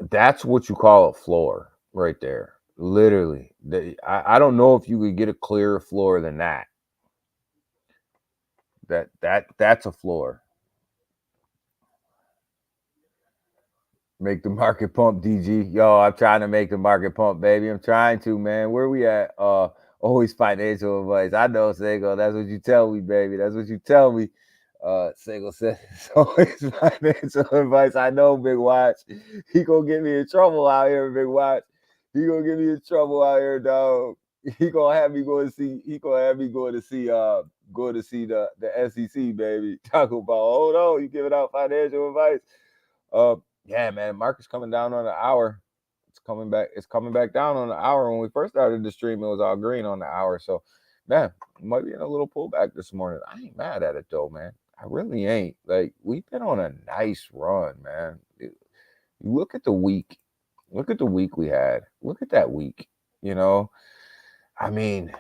B: That's what you call a floor right there. Literally. I don't know if you could get a clearer floor than that. That's a floor. Make the market pump, DG. Yo, I'm trying to make the market pump, baby. I'm trying to, man. Where we at? Always financial advice. I know, Sego. That's what you tell me, baby. That's what you tell me. Sego said it's always financial advice. I know, Big Watch. He gonna get me in trouble out here, Big Watch. He gonna get me in trouble out here, dog. He gonna have me going to see. He gonna have me going to see the SEC, baby. Talk about, hold on, you giving out financial advice. Yeah, man, market's coming down on the hour. It's coming back down on the hour. When we first started the stream, it was all green on the hour. So, man, might be in a little pullback this morning. I ain't mad at it though, man. I really ain't. Like, we've been on a nice run, man. Look at the week. Look at the week we had. Look at that week. I mean,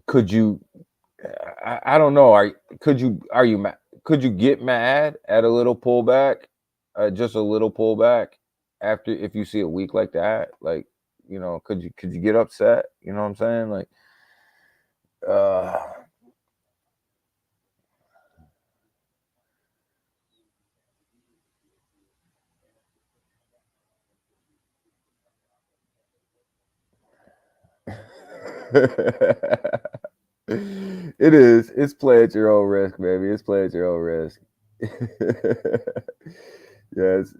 B: could you? I don't know. Could you get mad at a little pullback? Just a little pullback after, if you see a week like that, like, could you get upset? You know what I'm saying? Like, it is. It's play at your own risk, baby. It's play at your own risk. Yes.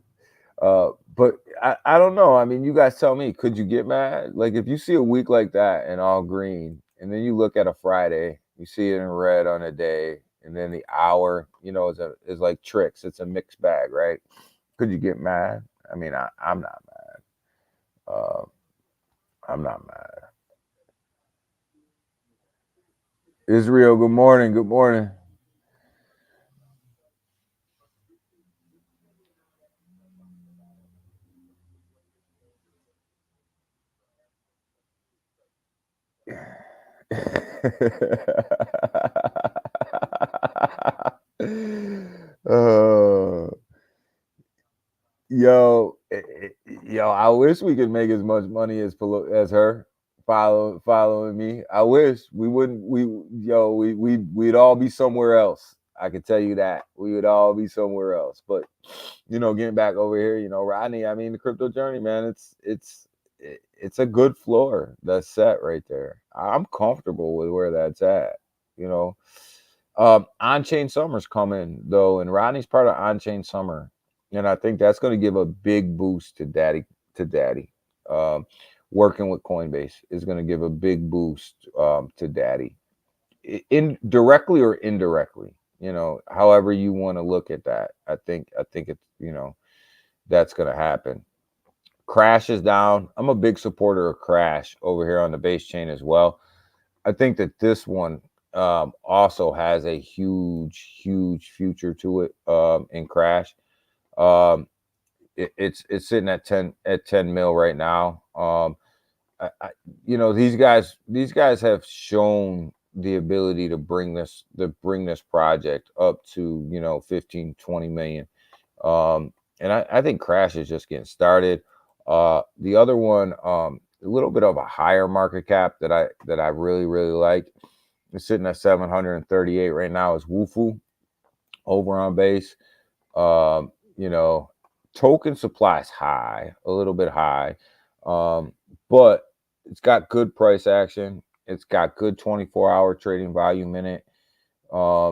B: But I don't know. I mean, you guys tell me, could you get mad? Like, if you see a week like that and all green, and then you look at a Friday, you see it in red on a day, and then the hour, is like tricks. It's a mixed bag, right? Could you get mad? I mean, I'm not mad. I'm not mad. Israel, good morning. Good morning. Yo, I wish we could make as much money as her following me. I wish we wouldn't. We'd all be somewhere else. I can tell you that we would all be somewhere else. But getting back over here, Rodney. I mean, the crypto journey, man. It's a good floor that's set right there. I'm comfortable with where that's at. On-chain summer's coming though, and Rodney's part of on-chain summer, and I think that's going to give a big boost to Daddy. Working with Coinbase is going to give a big boost to Daddy, directly or indirectly. However you want to look at that. I think it's that's going to happen. Crash is down. I'm a big supporter of Crash over here on the base chain as well. I think that this one also has a huge future to it in Crash. It's sitting at 10 mil right now. These guys have shown the ability to bring this project up to 15 20 million. And I think Crash is just getting started. The other one, a little bit of a higher market cap that I really like. It's sitting at 738 right now. Is Wufu over on base. Token supply is high, a little bit high, but it's got good price action. It's got good 24-hour trading volume in it. I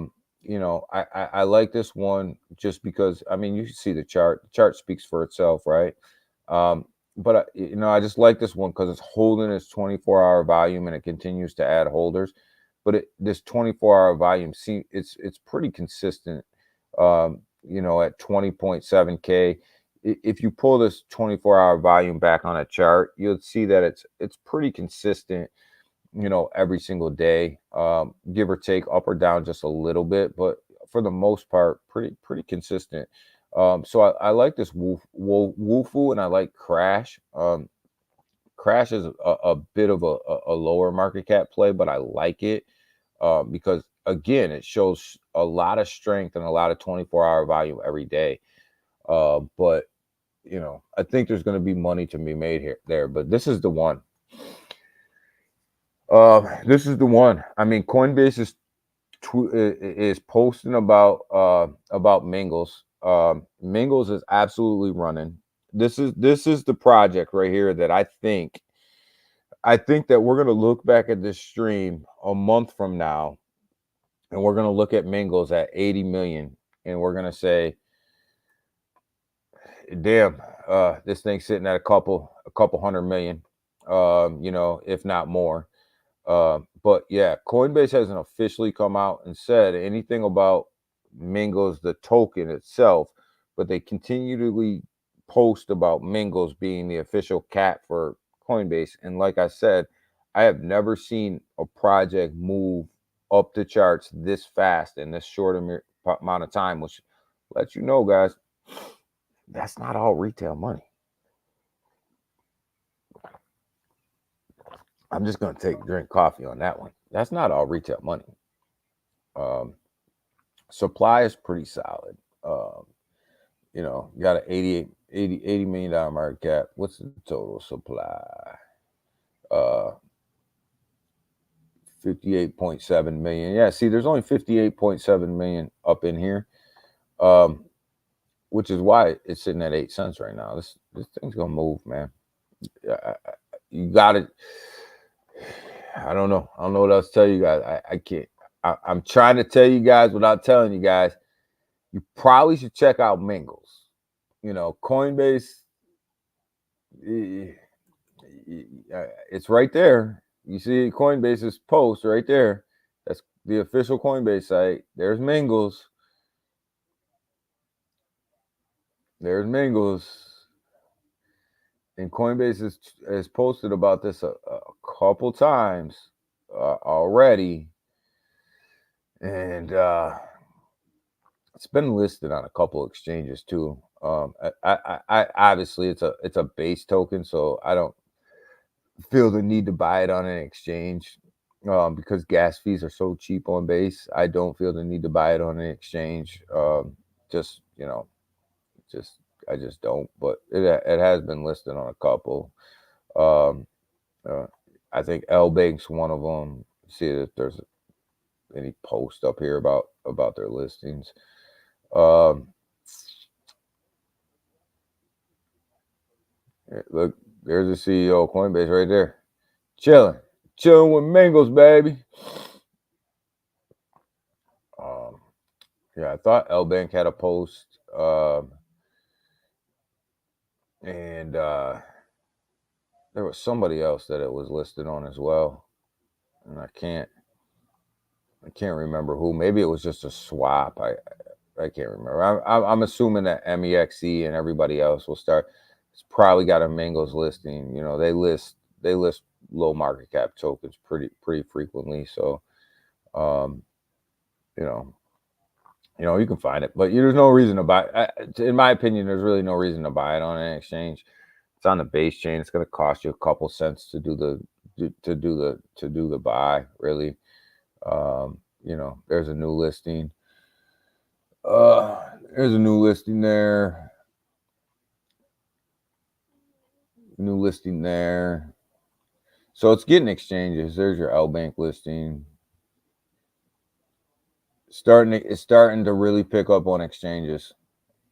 B: like this one just because, I mean, you can see the chart. The chart speaks for itself, right? But I just like this one because it's holding its 24-hour volume and it continues to add holders. But this 24-hour volume, it's pretty consistent. At 20.7K. If you pull this 24-hour volume back on a chart, you'll see that it's pretty consistent. Every single day, give or take, up or down just a little bit, but for the most part, pretty consistent. So I like this Wufu, and I like Crash. Crash is a bit of a lower market cap play, but I like it because, again, it shows a lot of strength and a lot of 24-hour volume every day. But I think there's going to be money to be made there. But this is the one. This is the one. I mean, Coinbase is posting about Mingles. Mingles is absolutely running. This is the project right here that I think that we're gonna look back at this stream a month from now, and we're gonna look at Mingles at 80 million, and we're gonna say, damn, this thing's sitting at a couple hundred million, if not more. But yeah, Coinbase hasn't officially come out and said anything about Mingles, the token itself, but they continually post about Mingles being the official cap for Coinbase. And like I said, I have never seen a project move up the charts this fast in this short amount of time, which lets you know, guys, that's not all retail money. I'm just going to drink coffee on that one. That's not all retail money. Supply is pretty solid. You got an $80 million market cap. What's the total supply? 58.7 million. Yeah, see, there's only 58.7 million up in here, which is why it's sitting at 8 cents right now. This thing's going to move, man. You got it. I don't know what else to tell you guys. I can't. I'm trying to tell you guys without telling you guys. You probably should check out Mingles. Coinbase. It's right there. You see Coinbase's post right there. That's the official Coinbase site. There's Mingles. There's Mingles. And Coinbase has posted about this a couple times already. And it's been listed on a couple exchanges too. I obviously it's a base token, so I don't feel the need to buy it on an exchange because gas fees are so cheap on base. I don't feel the need to buy it on an exchange. I just don't. But it has been listed on a couple. I think L Bank's one of them. See if there's any post up here about about their listings. Look, there's the CEO of Coinbase right there, chilling with Mingles, baby. Yeah, I thought L Bank had a post, and there was somebody else that it was listed on as well, and I can't remember who. Maybe it was just a swap. I can't remember. I'm assuming that MEXC and everybody else will start. It's probably got a Mingles listing. You know, they list low market cap tokens pretty frequently. So, you know, you can find it, but there's no reason to buy. In my opinion, there's really no reason to buy it on an exchange. It's on the base chain. It's going to cost you a couple cents to do the buy. Really, you know, there's a new listing. There's a new listing there. New listing there. So it's getting exchanges. There's your L Bank listing. It's starting to really pick up on exchanges.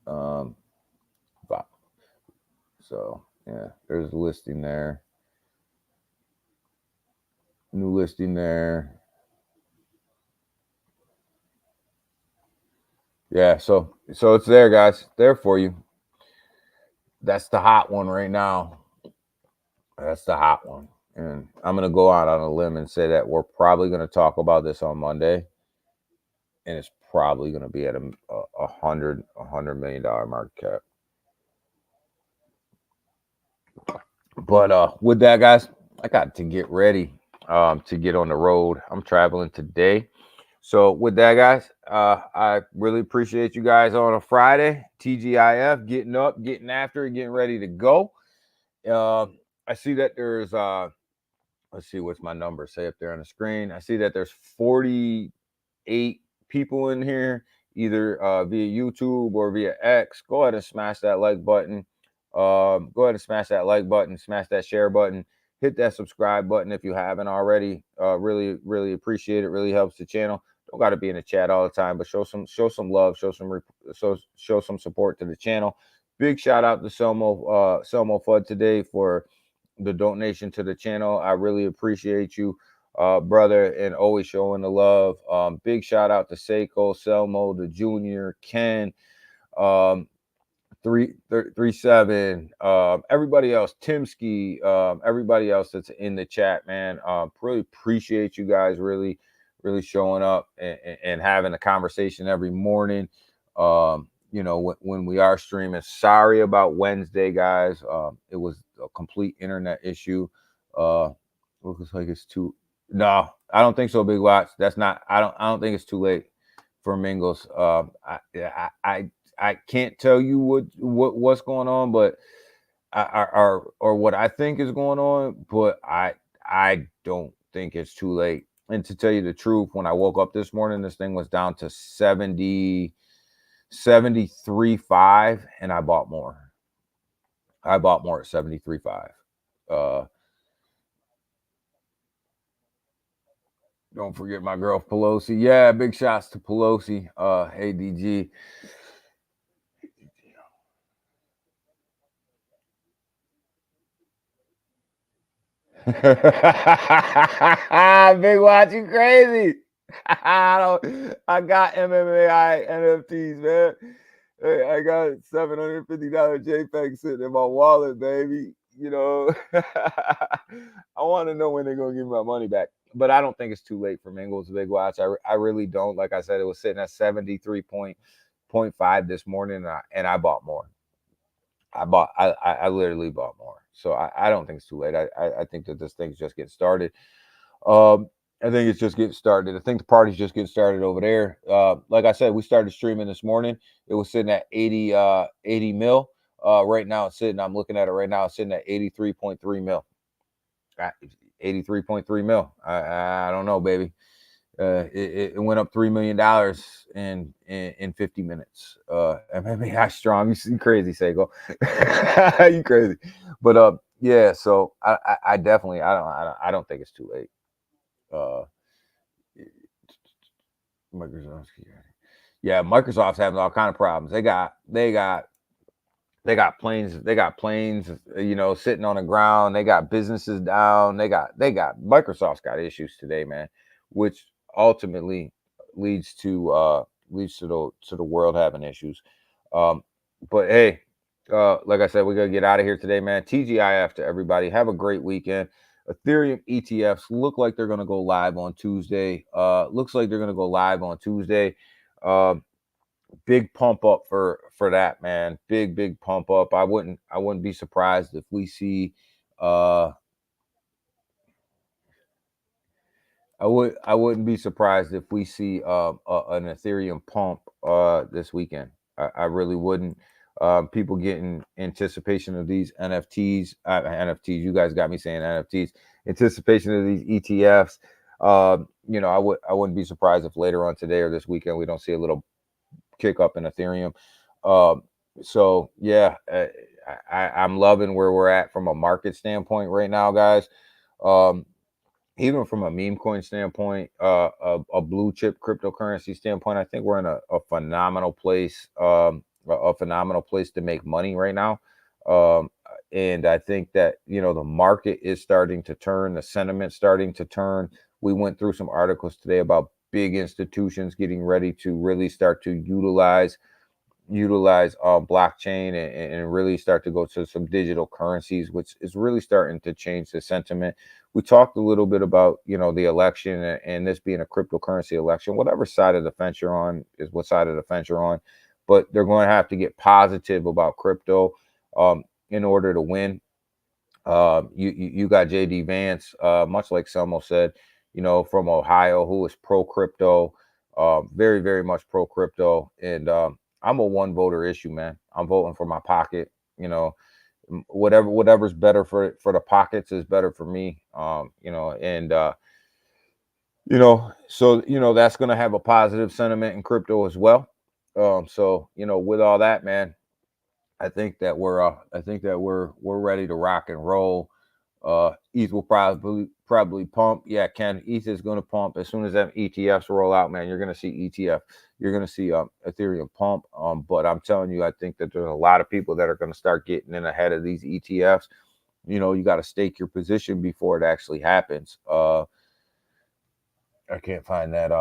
B: So yeah, there's a listing there. New listing there. Yeah, so it's there, guys. There for you. That's the hot one right now. That's the hot one. And I'm going to go out on a limb and say that we're probably going to talk about this on Monday. And it's probably going to be at $100 million market cap. But with that, guys, I got to get ready to get on the road. I'm traveling today. So with that, guys, I really appreciate you guys on a Friday. TGIF, getting up, getting after it, getting ready to go. I see that there's let's see, what's my number say up there on the screen. I see that there's 48 people in here, either via YouTube or via X. Go ahead and smash that like button. Go ahead and smash that like button, smash that share button, hit that subscribe button if you haven't already. Really appreciate it. Really helps the channel. Don't got to be in the chat all the time, but show some love, show some support to the channel. Big shout out to Selmo Fudd today for the donation to the channel. I really appreciate you, brother, and always showing the love. Big shout out to Seiko, Selmo, the Junior, Ken, 337, everybody else, Timski, everybody else that's in the chat, man. Really appreciate you guys really showing up and having a conversation every morning. You know, when we are streaming. Sorry about Wednesday, guys. It was a complete internet issue. Looks like it's too. No, I don't think so, Big Watch. That's not. I don't think it's too late for Mingles. I can't tell you what's going on, but or what I think is going on, but I don't think it's too late. And to tell you the truth, when I woke up this morning, this thing was down to 73.5, and I bought more. I bought more at 73.5. Don't forget my girl Pelosi. Yeah, big shots to Pelosi. Hey DG. Big Watch, you crazy. I got MMAI NFTs, man. Hey, I got $750 JPEG sitting in my wallet, baby. You know, I want to know when they're going to give me my money back. But I don't think it's too late for Mingles Big Watch. I really don't. Like I said, it was sitting at 73.5 this morning, and I bought more. I literally bought more. So I don't think it's too late. I think that this thing's just getting started. I think it's just getting started. I think the party's just getting started over there. Like I said, we started streaming this morning. It was sitting at 80 mil. Right now it's sitting, I'm looking at it right now, it's sitting at 83.3 mil. 83.3 mil. I don't know, baby. It went up $3 million in 50 minutes. And maybe I strong. You crazy, Seiko. You crazy. But yeah. So I definitely I don't think it's too late. Microsoft. Yeah, Microsoft's having all kind of problems. They got planes. They got planes. Sitting on the ground. They got businesses down. Microsoft's got issues today, man, which ultimately leads to the world having issues. But hey, like I said, we're gonna get out of here today, man. TGIF to everybody. Have a great weekend. Ethereum ETFs look like they're gonna go live on Tuesday. Big pump up for that, man. Big pump up. I wouldn't be surprised if we see I wouldn't be surprised if we see an Ethereum pump this weekend. I really wouldn't. People getting anticipation of these NFTs. NFTs. You guys got me saying NFTs. Anticipation of these ETFs. I wouldn't be surprised if later on today or this weekend we don't see a little kick up in Ethereum. So yeah, I'm loving where we're at from a market standpoint right now, guys. Even from a meme coin standpoint, a blue chip cryptocurrency standpoint, I think we're in a phenomenal place, a phenomenal place to make money right now. And I think that, the market is starting to turn, the sentiment starting to turn. We went through some articles today about big institutions getting ready to really start to utilize blockchain and really start to go to some digital currencies, which is really starting to change the sentiment. We talked a little bit about, the election and this being a cryptocurrency election. Whatever side of the fence you're on is what side of the fence you're on, but they're going to have to get positive about crypto in order to win. You got JD Vance, much like Selmo said, from Ohio, who is pro crypto, very, very much pro crypto. And I'm a one voter issue, man. I'm voting for my pocket. Whatever's better for the pockets is better for me. So that's going to have a positive sentiment in crypto as well. So with all that, man, I think that we're ready to rock and roll. ETH will probably pump. Yeah, Ken, ETH is going to pump as soon as that ETFs roll out, man. You're going to see ETF. You're going to see Ethereum pump. But I'm telling you, I think that there's a lot of people that are going to start getting in ahead of these ETFs. You got to stake your position before it actually happens. I can't find that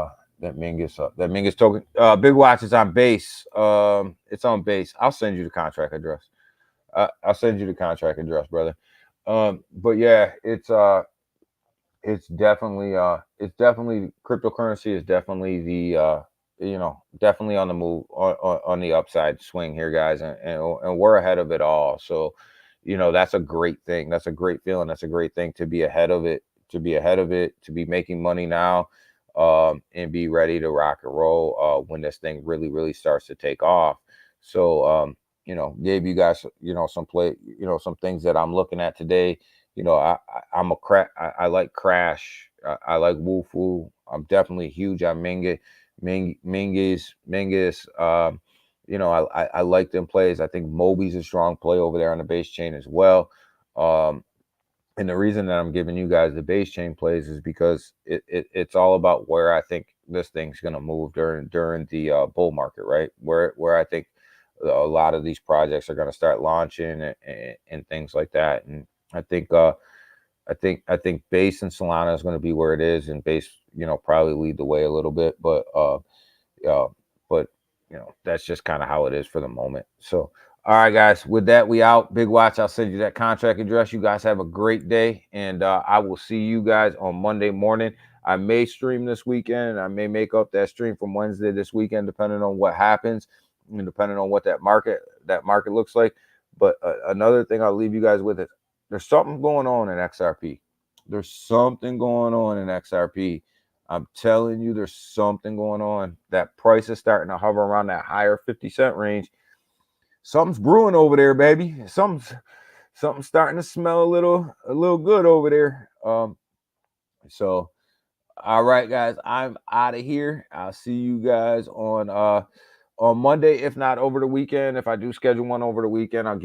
B: Mingus token. Big Watch is on base. It's on base. I'll send you the contract address. I'll send you the contract address, brother. But yeah, it's definitely cryptocurrency is definitely the definitely on the move, on the upside swing here, guys, and we're ahead of it all. So that's a great thing. That's a great feeling. That's a great thing to be ahead of it, to be making money now, and be ready to rock and roll when this thing really, really starts to take off. So gave you guys, some things that I'm looking at today. I like Crash. I like Wolfoo. I'm definitely huge on Mingus. I like them plays. I think Moby's a strong play over there on the base chain as well. And the reason that I'm giving you guys the base chain plays is because it's all about where I think this thing's going to move during the bull market, right? Where I think a lot of these projects are going to start launching and things like that. And I think base and Solana is going to be where it is, and base, probably lead the way a little bit, but that's just kind of how it is for the moment. So, all right, guys, with that, we out. Big Watch, I'll send you that contract address. You guys have a great day, and I will see you guys on Monday morning. I may stream this weekend. I may make up that stream from Wednesday this weekend, depending on what happens and depending on what that market looks like. But another thing I'll leave you guys with is there's something going on in XRP. There's something going on in XRP. I'm telling you, there's something going on. That price is starting to hover around that higher 50-cent range. Something's brewing over there, baby. Something's starting to smell a little good over there. So, all right, guys, I'm out of here. I'll see you guys on Monday, if not over the weekend. If I do schedule one over the weekend, I'll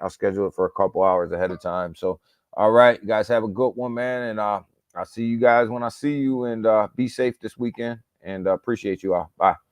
B: schedule it for a couple hours ahead of time. So, all right, you guys have a good one, man. And I'll see you guys when I see you, and be safe this weekend. and appreciate you all. Bye.